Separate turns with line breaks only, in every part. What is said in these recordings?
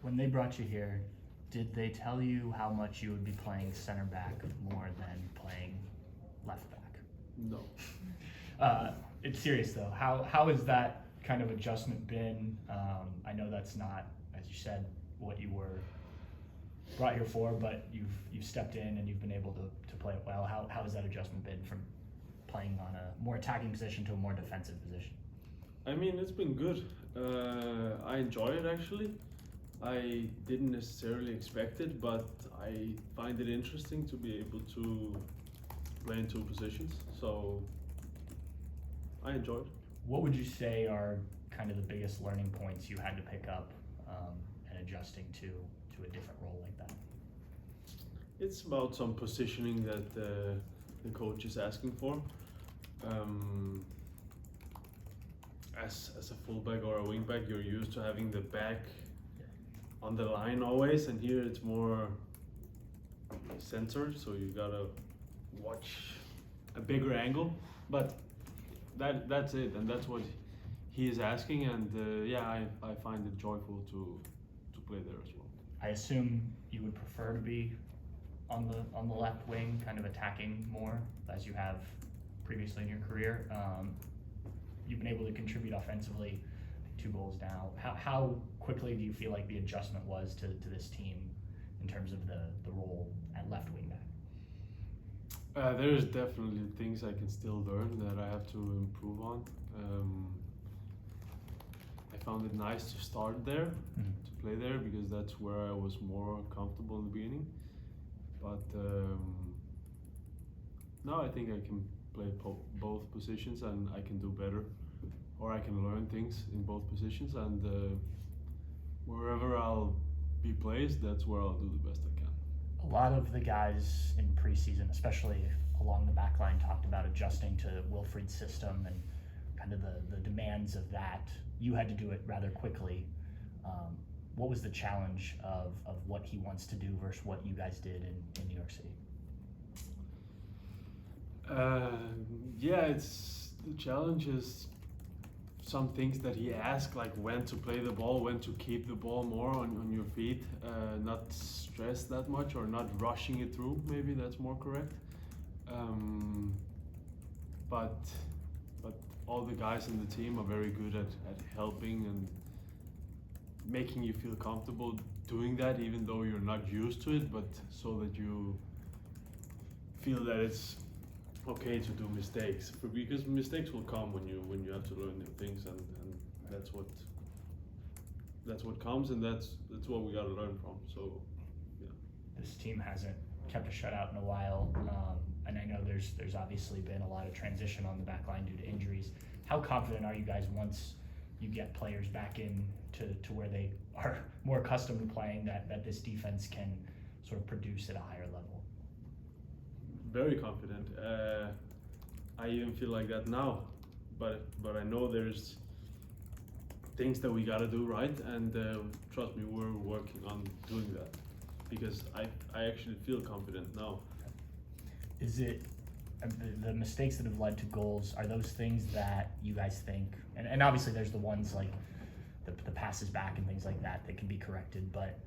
When they brought you here, did they tell you how much you would be playing center back more than playing left back?
No.
It's serious though. How has that kind of adjustment been? I know that's not, as you said, what you were brought here for, but you've stepped in and you've been able to play it well. How has that adjustment been from playing on a more attacking position to a more defensive position?
I mean, it's been good. I enjoy it actually. I didn't necessarily expect it, but I find it interesting to be able to play in two positions. So I enjoy it.
What would you say are kind of the biggest learning points you had to pick up and adjusting to a different role like that?
It's about some positioning that the coach is asking for. As a fullback or a wingback, you're used to having the back on the line always, and here it's more centered, so you gotta watch a bigger angle. But that's it, and that's what he is asking, and I find it joyful to play there as well.
I assume you would prefer to be on the left wing, kind of attacking more as you have previously in your career. You've been able to contribute offensively, 2 goals now. How quickly do you feel like the adjustment was to this team in terms of the role at left wing back?
There's definitely things I can still learn that I have to improve on. I found it nice to start there, to play there, because that's where I was more comfortable in the beginning. But now I think I can play both positions and I can do better, or I can learn things in both positions, and wherever I'll be placed, that's where I'll do the best I can.
A lot of the guys in preseason, especially along the back line, talked about adjusting to Wilfried's system and kind of the demands of that. You had to do it rather quickly. What was the challenge of what he wants to do versus what you guys did in New York City?
It's the challenge is some things that he asks, like when to play the ball, when to keep the ball more on your feet, not stress that much or not rushing it through, maybe that's more correct. But all the guys in the team are very good at helping and making you feel comfortable doing that, even though you're not used to it, but so that you feel that it's okay to do mistakes, because mistakes will come when you have to learn new things, and that's what comes, and that's what we got to learn from. So yeah,
this team hasn't kept a shutout in a while, and I know there's obviously been a lot of transition on the back line due to injuries. How confident are you guys once you get players back in to where they are more accustomed to playing, that this defense can sort of produce at a higher level?
Very confident. I even feel like that now, but I know there's things that we gotta do right, and trust me, we're working on doing that, because I actually feel confident now.
Is it the mistakes that have led to goals? Are those things that you guys think, and obviously there's the ones like the passes back and things like that can be corrected, but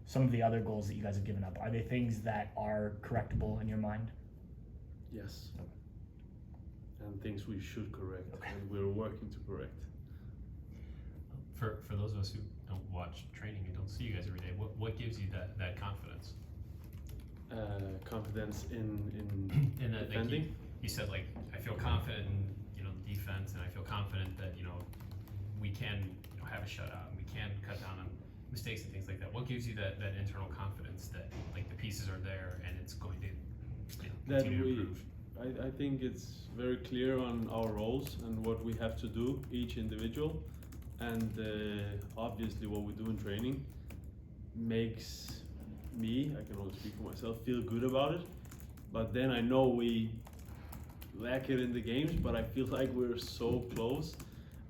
some of the other goals that you guys have given up, are they things that are correctable in your mind?
Yes. And things we should correct, and we're working to correct.
For those of us who don't watch training and don't see you guys every day, what gives you that confidence?
Confidence in
that,
defending.
Like you said, like, I feel confident in the defense, and I feel confident that we can have a shutout and we can cut down on mistakes and things like that. What gives you that internal confidence that like the pieces are there and it's going to continue to improve?
I think it's very clear on our roles and what we have to do, each individual, and obviously what we do in training makes me, I can only speak for myself, feel good about it. But then I know we lack it in the games, but I feel like we're so close,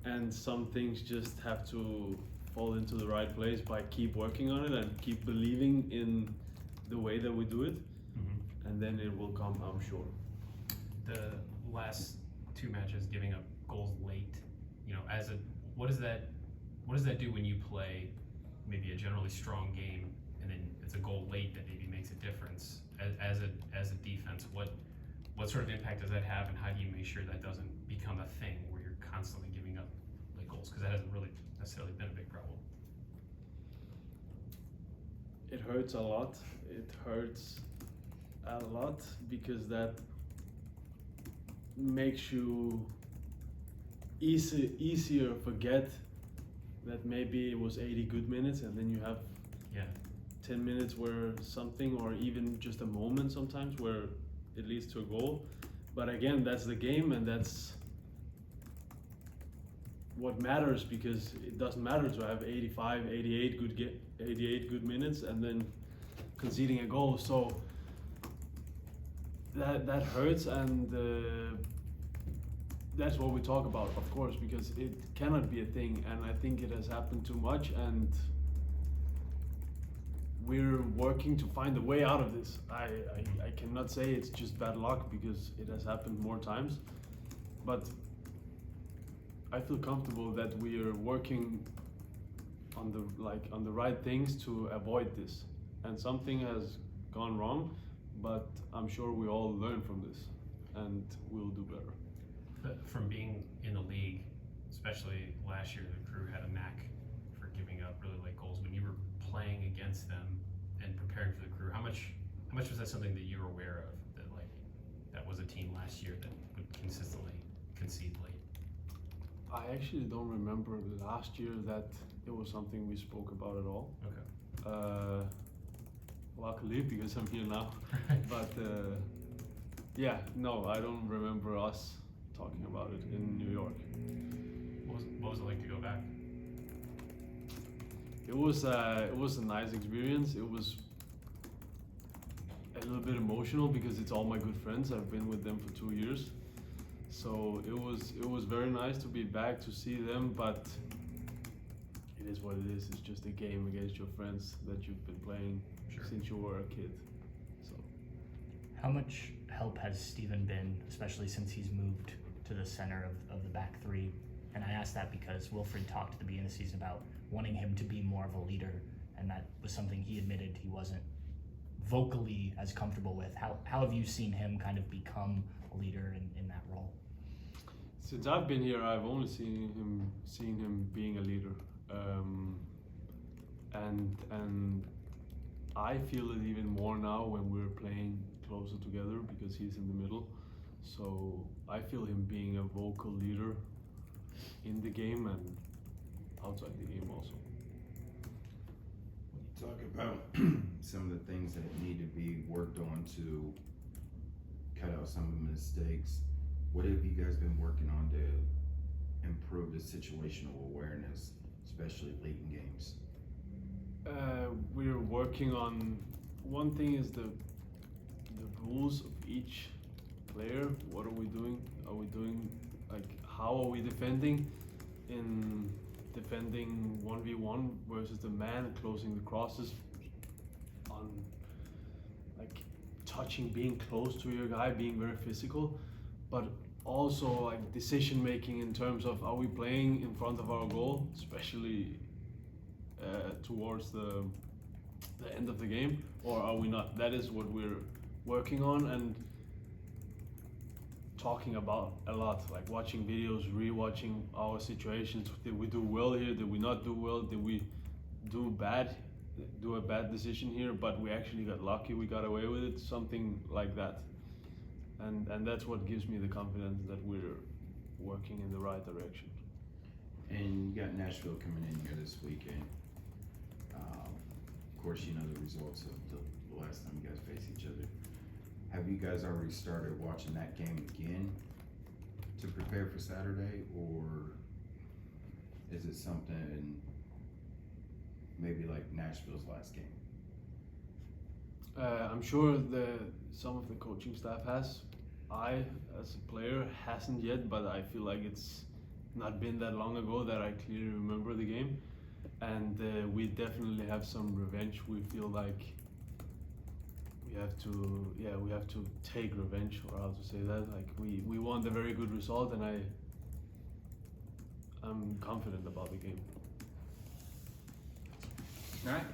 and some things just have to fall into the right place by keep working on it and keep believing in the way that we do it, and then it will come, I'm sure.
The last 2 matches giving up goals late, what does that do when you play maybe a generally strong game, and then it's a goal late that maybe makes a difference. As a defense, what sort of impact does that have, and how do you make sure that doesn't become a thing where you're constantly giving up late goals? Because that hasn't really necessarily been a big problem.
It hurts a lot. It hurts a lot because that makes you easier forget that maybe it was 80 good minutes and then you have
Yeah.
10 minutes where something, or even just a moment sometimes where it leads to a goal. But again, that's the game, and that's what matters, because it doesn't matter to have 85, 88 good minutes and then conceding a goal. So that hurts, and that's what we talk about, of course, because it cannot be a thing, and I think it has happened too much, and we're working to find a way out of this. I cannot say it's just bad luck, because it has happened more times, but I feel comfortable that we are working on the right things to avoid this. And something has gone wrong, but I'm sure we all learn from this and we'll do better.
But from being in the league, especially last year, the Crew had a knack for giving up really late goals. When you were playing against them and preparing for the Crew, how much was that something that you were aware of, that was a team last year that would consistently concede late?
I actually don't remember last year that it was something we spoke about at all.
Okay.
Luckily, because I'm here now. But yeah, no, I don't remember us talking about it in New York.
What was it like to go back?
It was a nice experience. It was a little bit emotional because it's all my good friends. I've been with them for 2 years, so it was very nice to be back to see them. But it is what it is. It's just a game against your friends that you've been playing since you were a kid. So,
How much help has Steven been, especially since he's moved to the center of the back three? And I ask that because Wilfried talked at the beginning of the season about wanting him to be more of a leader, and that was something he admitted he wasn't vocally as comfortable with. How have you seen him kind of become a leader in that role?
since I've been here, I've only seen him being a leader, and I feel it even more now when we're playing closer together because he's in the middle. So I feel him being a vocal leader in the game and outside the game also.
Talk about some of the things that need to be worked on to cut out some of the mistakes. What have you guys been working on to improve the situational awareness, especially late in games?
We're working on, one thing is the rules of each player. What are we doing? Are we doing, like, how are we defending in defending 1v1 versus the man, closing the crosses on, like, touching, being close to your guy, being very physical, but also like decision making in terms of, are we playing in front of our goal, especially towards the end of the game, or are we not? That is what we're working on and talking about a lot, like watching videos, rewatching our situations. Did we do well here? Did we not do well? Did we do a bad decision here, but we actually got lucky, we got away with it, something like that. And that's what gives me the confidence that we're working in the right direction.
And you got Nashville coming in here this weekend. Of course, you know the results of the last time you guys faced each other. Have you guys already started watching that game again to prepare for Saturday, or is it something maybe like Nashville's last game?
I'm sure some of the coaching staff has. I, as a player, hasn't yet, but I feel like it's not been that long ago that I clearly remember the game. And we definitely have some revenge. We feel like we have to take revenge, or how to say that. Like we want a very good result, and I'm confident about the game.
Alright,